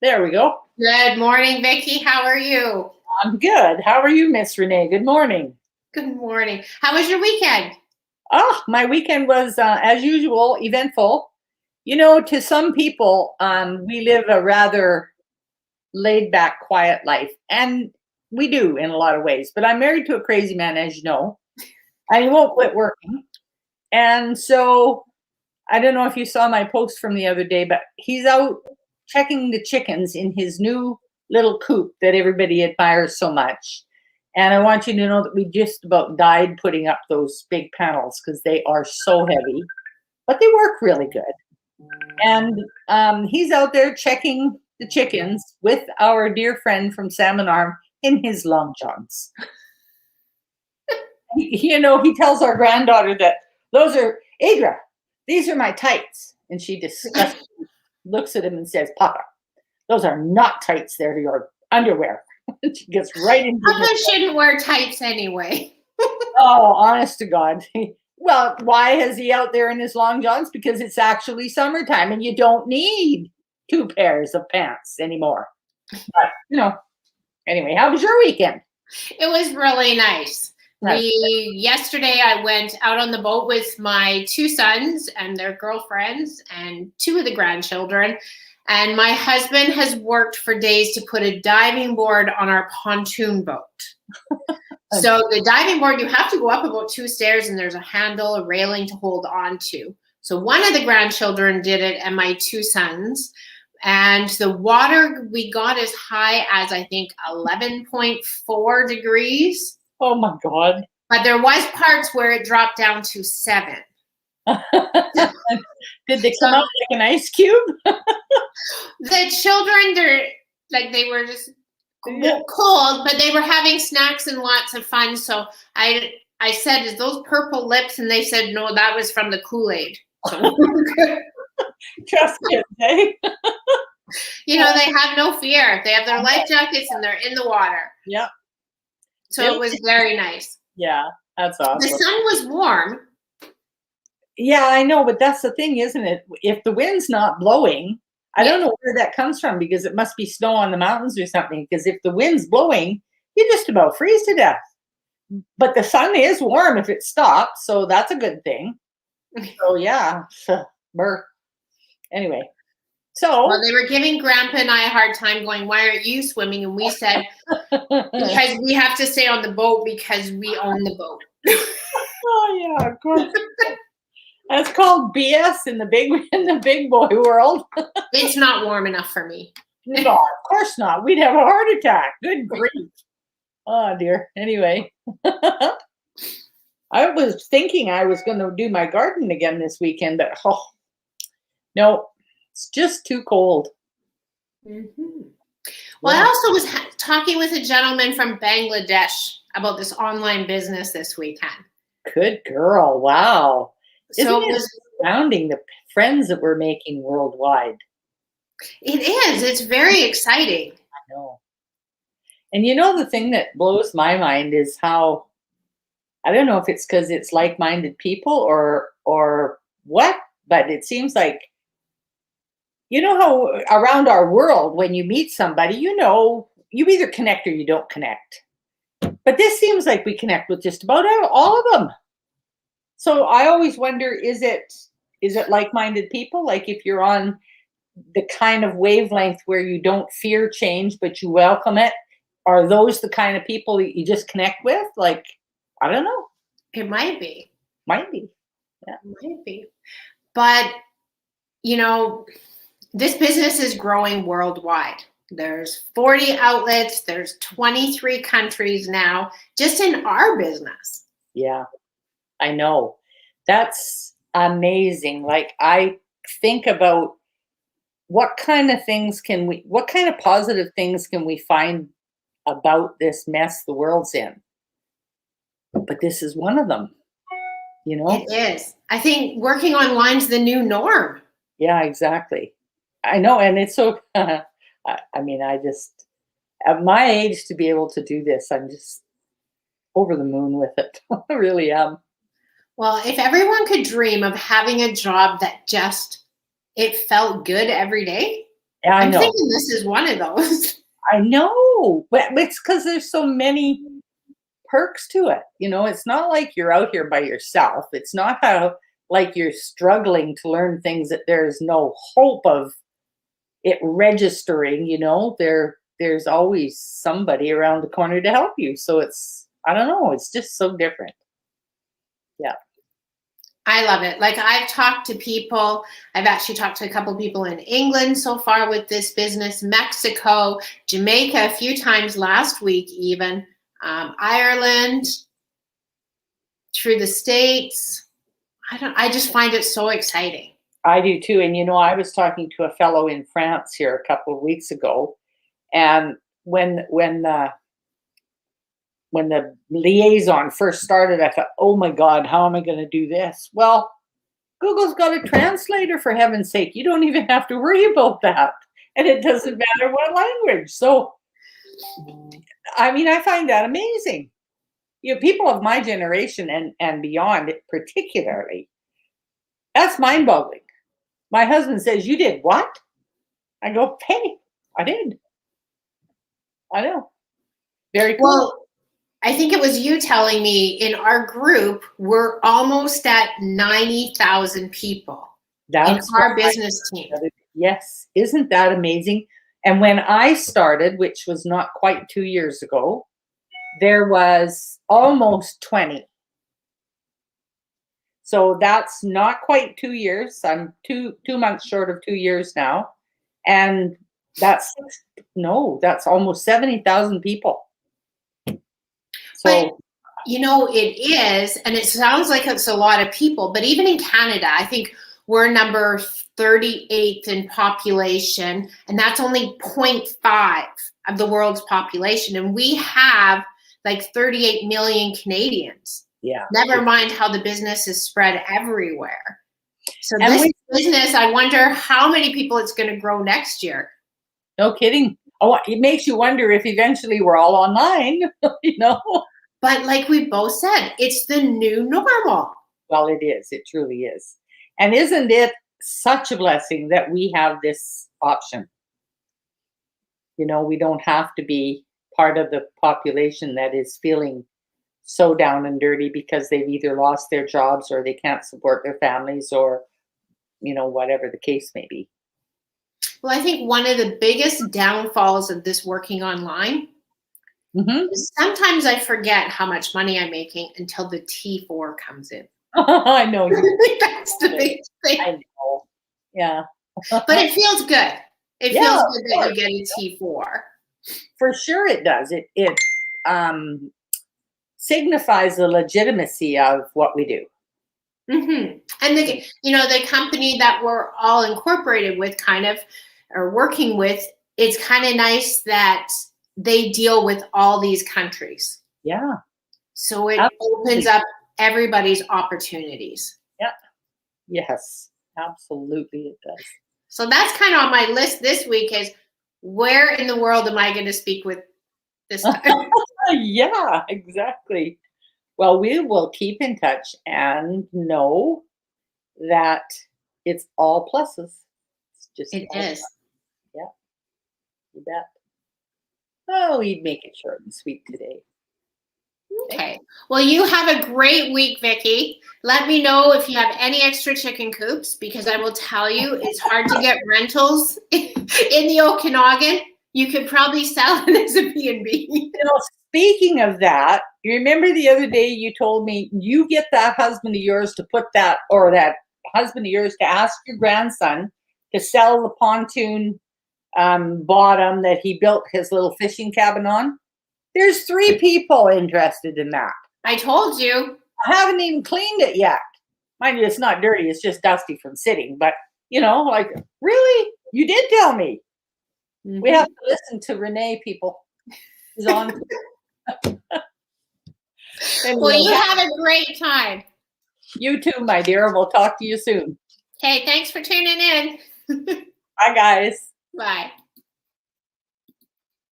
There we go. Good morning, Vicki. How are you? I'm good. How are you, Miss Renee? Good morning. Good morning. How was your weekend? Oh, my weekend was, as usual, eventful. You know, to some people, we live a rather laid back, quiet life. And we do in a lot of ways. But I'm married to a crazy man, as you know, and he won't quit working. And so I don't know if you saw my post from the other day, but he's out checking the chickens in his new little coop that everybody admires so much. And I want you to know that we just about died putting up those big panels because they are so heavy, but they work really good. And he's out there checking the chickens with our dear friend from Salmon Arm in his long johns. You know, he tells our granddaughter that those are, Adra, these are my tights. And she disgustedly looks at him and says, Papa, those are not tights, they're your underwear. She gets right into Papa shouldn't wear tights anyway. Oh, honest to God. Well, why is he out there in his long johns? Because it's actually summertime and you don't need two pairs of pants anymore. But, you know, anyway, how was your weekend? It was really nice. Yesterday I went out on the boat with my two sons and their girlfriends and two of the grandchildren. And my husband has worked for days to put a diving board on our pontoon boat. So the diving board, you have to go up about 2 stairs and there's a handle, a railing to hold on to. So one of the grandchildren did it and my two sons. And the water we got as high as, I think, 11.4 degrees. Oh, my God. But there was parts where it dropped down to 7. Did they come out like an ice cube? The children, they were just cold, but they were having snacks and lots of fun. So I said, is those purple lips? And they said, no, that was from the Kool-Aid. So, trust kids, eh? You know, they have no fear. They have their life jackets and they're in the water. Yep. So it was very nice. Yeah, that's awesome. The sun was warm. Yeah, I know, but that's the thing, isn't it? If the wind's not blowing, I don't know where that comes from because it must be snow on the mountains or something. Because if the wind's blowing, you just about freeze to death. But the sun is warm if it stops, so that's a good thing. So yeah, anyway. So well, they were giving Grandpa and I a hard time, going, "Why aren't you swimming?" And we said, "Because we have to stay on the boat because we own the boat." Oh yeah, of course. That's called BS in the big boy world. It's not warm enough for me. No, of course not. We'd have a heart attack. Good grief. Oh dear. Anyway, I was thinking I was going to do my garden again this weekend, but no, it's just too cold. Mm-hmm. Well, I also was talking with a gentleman from Bangladesh about this online business this weekend. Good girl. Wow. So Isn't it astounding the friends that we're making worldwide? It is. It's very exciting. I know. And you know, the thing that blows my mind is how, I don't know if it's because it's like-minded people or what, but it seems like, you know how around our world, when you meet somebody, you know, you either connect or you don't connect. But this seems like we connect with just about all of them. So I always wonder, is it like-minded people? Like if you're on the kind of wavelength where you don't fear change, but you welcome it, are those the kind of people that you just connect with? Like, I don't know. It might be. Might be. Yeah. It might be. But, you know, this business is growing worldwide. There's 40 outlets. There's 23 countries now, just in our business. Yeah. I know. That's amazing. Like I think about what kind of positive things can we find about this mess the world's in? But this is one of them, you know? It is. I think working online is the new norm. Yeah, exactly. I know. And it's so, I mean, I just, at my age to be able to do this, I'm just over the moon with it. I really am. Well, if everyone could dream of having a job that just, it felt good every day. Yeah, I I'm know. thinking this is one of those. I know. But it's because there's so many perks to it. It's not like you're out here by yourself. It's not like you're struggling to learn things that there's no hope of it registering. There's always somebody around the corner to help you. So I don't know, it's just so different. Yeah. I love it. Like, I've talked to people. I've actually talked to a couple of people in England so far with this business, Mexico, Jamaica, a few times last week, even Ireland, through the States. I just find it so exciting. I do too. And I was talking to a fellow in France here a couple of weeks ago, and when the liaison first started, I thought, oh my God, how am I going to do this? Well, Google's got a translator, for heaven's sake. You don't even have to worry about that. And it doesn't matter what language. So, I find that amazing. People of my generation and beyond, particularly, that's mind-boggling. My husband says, you did what? I go, hey, I did. I know. Very cool. Well, I think it was you telling me in our group, we're almost at 90,000 people in our business team. Yes. Isn't that amazing? And when I started, which was not quite 2 years ago, there was almost 20. So that's not quite 2 years. I'm 2 months short of 2 years now. And that's almost 70,000 people. But it is, and it sounds like it's a lot of people, but even in Canada, I think we're number 38th in population, and that's only 0.5 of the world's population. And we have like 38 million Canadians. Yeah. Never mind how the business is spread everywhere. So this business, I wonder how many people it's going to grow next year. No kidding. Oh, it makes you wonder if eventually we're all online, But like we both said, it's the new normal. Well, it is. It truly is. And isn't it such a blessing that we have this option? We don't have to be part of the population that is feeling so down and dirty because they've either lost their jobs or they can't support their families or, whatever the case may be. Well, I think one of the biggest downfalls of this working online is sometimes I forget how much money I'm making until the T4 comes in. I know. That's the big thing. I know. Yeah. But it feels good. It feels good that you get a T4. For sure it does. It signifies the legitimacy of what we do. Mm-hmm. And the company that we're all incorporated with or working with, it's kind of nice that they deal with all these countries. Yeah. So it opens up everybody's opportunities. Yeah. Yes, absolutely it does. So that's kind of on my list this week is where in the world am I going to speak with this time? Yeah, exactly. Well, we will keep in touch and know that it's all pluses. It is. Yeah, you bet. Oh, we'd make it short and sweet today. Okay. Well, you have a great week, Vicki. Let me know if you have any extra chicken coops because I will tell you it's hard to get rentals in the Okanagan. You could probably sell it as a B&B. Speaking of that, you remember the other day you told me you get that husband of yours to put that, or that husband of yours to ask your grandson to sell the pontoon bottom that he built his little fishing cabin on. There's 3 people interested in that. I told you. I haven't even cleaned it yet. Mind you, it's not dirty. It's just dusty from sitting. But, really? You did tell me. Mm-hmm. We have to listen to Renee, people. She's on. Well, you have a great time. You too, my dear. We'll talk to you soon. Okay, thanks for tuning in. Bye, guys. Bye.